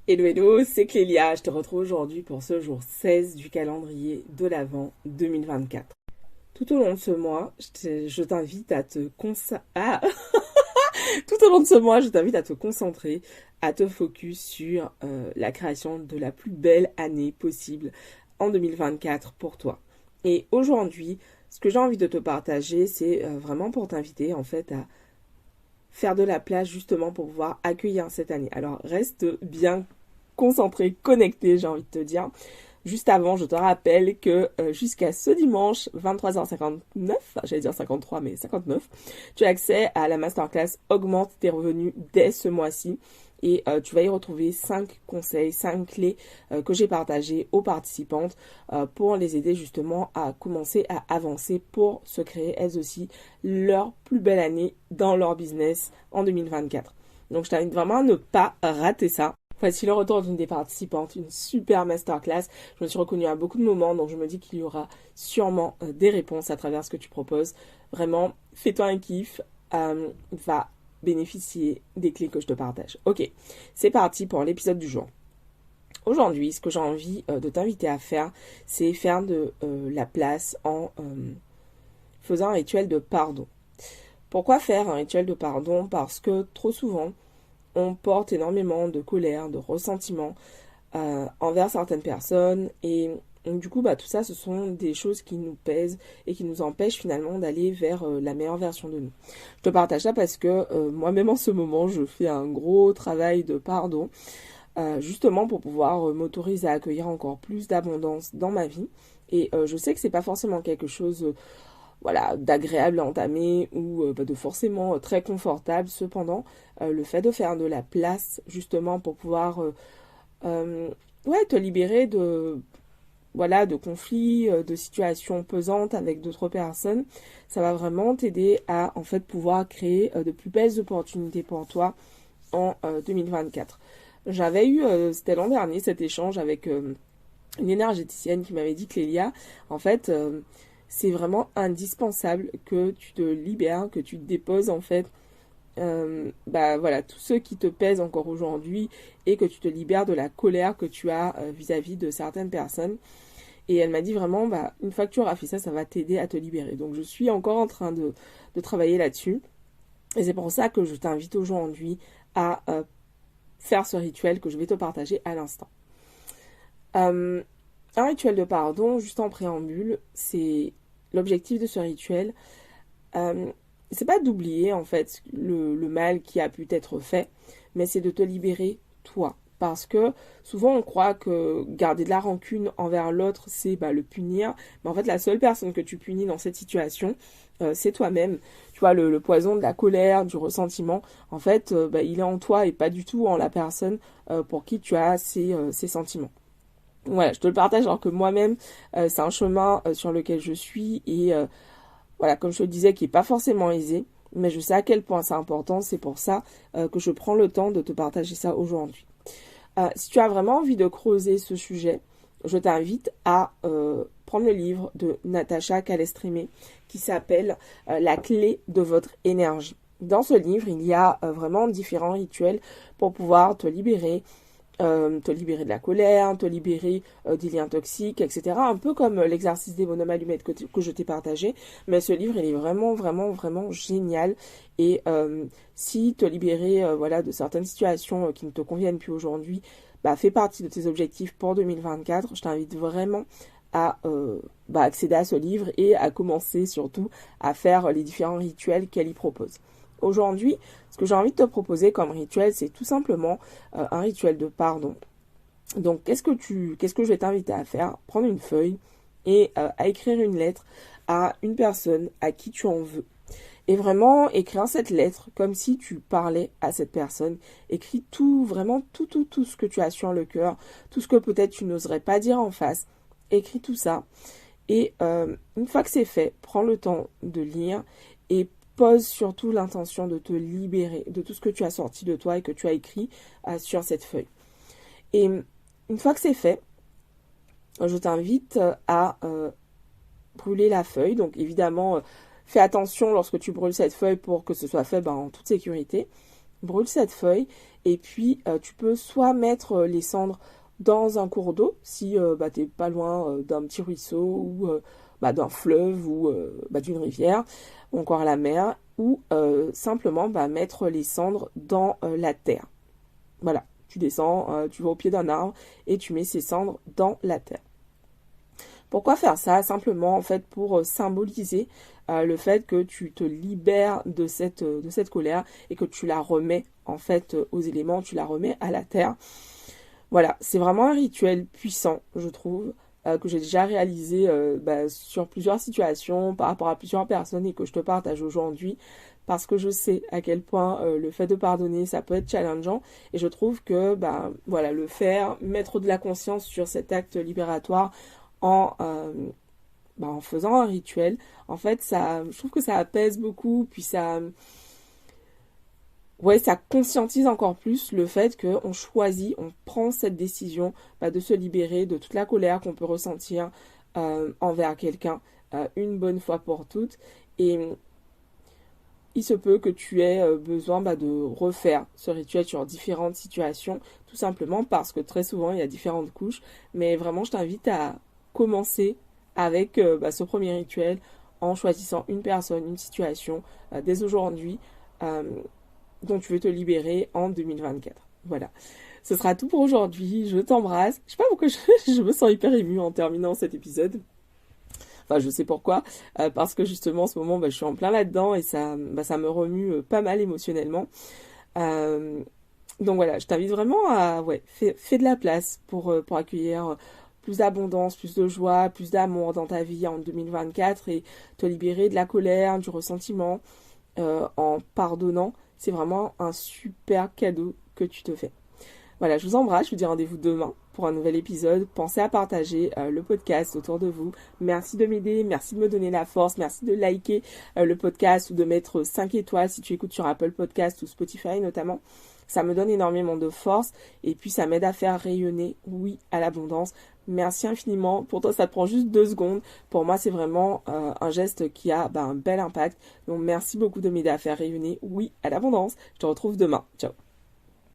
Hello, hello, c'est Clélia. Je te retrouve aujourd'hui pour ce jour 16 du calendrier de l'Avent 2024. Tout au long de ce mois, je t'invite à te Tout au long de ce mois, je t'invite à te concentrer, à te focus sur la création de la plus belle année possible en 2024 pour toi. Et aujourd'hui, ce que j'ai envie de te partager, c'est vraiment pour t'inviter en fait à faire de la place justement pour pouvoir accueillir cette année. Alors reste bien concentré, connecté, j'ai envie de te dire. Juste avant, je te rappelle que jusqu'à ce dimanche, 23h59, j'allais dire 53, mais 59, tu as accès à la masterclass Augmente tes revenus dès ce mois-ci. Et tu vas y retrouver 5 conseils, 5 clés que j'ai partagées aux participantes pour les aider justement à commencer à avancer pour se créer elles aussi leur plus belle année dans leur business en 2024. Donc je t'invite vraiment à ne pas rater ça. Voici le retour d'une des participantes, une super masterclass. Je me suis reconnue à beaucoup de moments, donc je me dis qu'il y aura sûrement des réponses à travers ce que tu proposes. Vraiment, fais-toi un kiff, va bénéficier des clés que je te partage. Ok, c'est parti pour l'épisode du jour. Aujourd'hui, ce que j'ai envie de t'inviter à faire, c'est faire de la place en faisant un rituel de pardon. Pourquoi faire un rituel de pardon? Parce que trop souvent, on porte énormément de colère, de ressentiment envers certaines personnes et du coup tout ça ce sont des choses qui nous pèsent et qui nous empêchent finalement d'aller vers la meilleure version de nous. Je te partage ça parce que moi-même en ce moment je fais un gros travail de pardon justement pour pouvoir m'autoriser à accueillir encore plus d'abondance dans ma vie et je sais que c'est pas forcément quelque chose voilà, d'agréable à entamer ou de forcément très confortable. Cependant, le fait de faire de la place justement pour pouvoir ouais, te libérer de voilà de conflits, de situations pesantes avec d'autres personnes, ça va vraiment t'aider à en fait pouvoir créer de plus belles opportunités pour toi en 2024. J'avais eu, c'était l'an dernier, cet échange avec une énergéticienne qui m'avait dit, Clélia, en fait, c'est vraiment indispensable que tu te libères, que tu te déposes en fait, voilà, tous ceux qui te pèsent encore aujourd'hui et que tu te libères de la colère que tu as vis-à-vis de certaines personnes. Et elle m'a dit vraiment, une fois que tu auras fait ça, ça va t'aider à te libérer. Donc je suis encore en train de travailler là-dessus. Et c'est pour ça que je t'invite aujourd'hui à faire ce rituel que je vais te partager à l'instant. Euh, un rituel de pardon, juste en préambule, c'est l'objectif de ce rituel. Euh, c'est pas d'oublier en fait le mal qui a pu être fait, mais c'est de te libérer toi. Parce que souvent on croit que garder de la rancune envers l'autre, c'est le punir. Mais en fait, la seule personne que tu punis dans cette situation, c'est toi-même. Tu vois, le poison de la colère, du ressentiment, en fait, il est en toi et pas du tout en la personne pour qui tu as ces sentiments. Voilà, je te le partage alors que moi-même, c'est un chemin sur lequel je suis et voilà, comme je te le disais, qui n'est pas forcément aisé, mais je sais à quel point c'est important, c'est pour ça que je prends le temps de te partager ça aujourd'hui. Si tu as vraiment envie de creuser ce sujet, je t'invite à prendre le livre de Natacha Calestrémé qui s'appelle La clé de votre énergie. Dans ce livre, il y a vraiment différents rituels pour pouvoir te libérer de la colère, te libérer des liens toxiques, etc. Un peu comme l'exercice des bonhommes allumettes que je t'ai partagé. Mais ce livre, il est vraiment, vraiment, vraiment génial. Et si te libérer voilà, de certaines situations qui ne te conviennent plus aujourd'hui, fait partie de tes objectifs pour 2024, je t'invite vraiment à accéder à ce livre et à commencer surtout à faire les différents rituels qu'elle y propose. Aujourd'hui, ce que j'ai envie de te proposer comme rituel, c'est tout simplement un rituel de pardon. Donc, qu'est-ce que je vais t'inviter à faire? Prendre une feuille et à écrire une lettre à une personne à qui tu en veux. Et vraiment écrire cette lettre comme si tu parlais à cette personne. Écris tout, vraiment tout ce que tu as sur le cœur, tout ce que peut-être tu n'oserais pas dire en face. Écris tout ça. Et une fois que c'est fait, prends le temps de lire et pose surtout l'intention de te libérer de tout ce que tu as sorti de toi et que tu as écrit sur cette feuille. Et une fois que c'est fait, je t'invite à brûler la feuille. Donc évidemment, fais attention lorsque tu brûles cette feuille pour que ce soit fait en toute sécurité. brûle cette feuille et puis tu peux soit mettre les cendres dans un cours d'eau si t'es pas loin d'un petit ruisseau ou d'un fleuve ou d'une rivière ou encore à la mer, ou simplement mettre les cendres dans la terre. Voilà, tu descends, tu vas au pied d'un arbre et tu mets ces cendres dans la terre. Pourquoi faire ça? Simplement en fait pour symboliser le fait que tu te libères de cette colère et que tu la remets en fait aux éléments, tu la remets à la terre. Voilà, c'est vraiment un rituel puissant, je trouve, que j'ai déjà réalisé sur plusieurs situations, par rapport à plusieurs personnes et que je te partage aujourd'hui, parce que je sais à quel point le fait de pardonner, ça peut être challengeant, et je trouve que le faire, mettre de la conscience sur cet acte libératoire en faisant un rituel, en fait, je trouve que ça apaise beaucoup, puis ça conscientise encore plus le fait qu'on choisit, on prend cette décision de se libérer de toute la colère qu'on peut ressentir envers quelqu'un une bonne fois pour toutes. Et il se peut que tu aies besoin de refaire ce rituel sur différentes situations, tout simplement parce que très souvent il y a différentes couches. Mais vraiment, je t'invite à commencer avec ce premier rituel en choisissant une personne, une situation dès aujourd'hui dont tu veux te libérer en 2024. Voilà. Ce sera tout pour aujourd'hui. Je t'embrasse. Je sais pas pourquoi je me sens hyper émue en terminant cet épisode. Enfin, je sais pourquoi. Parce que justement, en ce moment, je suis en plein là-dedans et ça me remue pas mal émotionnellement. Donc voilà, je t'invite vraiment à fais de la place pour accueillir plus d'abondance, plus de joie, plus d'amour dans ta vie en 2024 et te libérer de la colère, du ressentiment en pardonnant. C'est vraiment un super cadeau que tu te fais. Voilà, je vous embrasse, je vous dis rendez-vous demain pour un nouvel épisode. Pensez à partager le podcast autour de vous. Merci de m'aider, merci de me donner la force, merci de liker le podcast ou de mettre 5 étoiles si tu écoutes sur Apple Podcast ou Spotify notamment. Ça me donne énormément de force et puis ça m'aide à faire rayonner, oui, à l'abondance. Merci infiniment. Pour toi, ça te prend juste 2 secondes. Pour moi, c'est vraiment un geste qui a un bel impact. Donc, merci beaucoup de m'aider à faire rayonner, oui, à l'abondance. Je te retrouve demain. Ciao.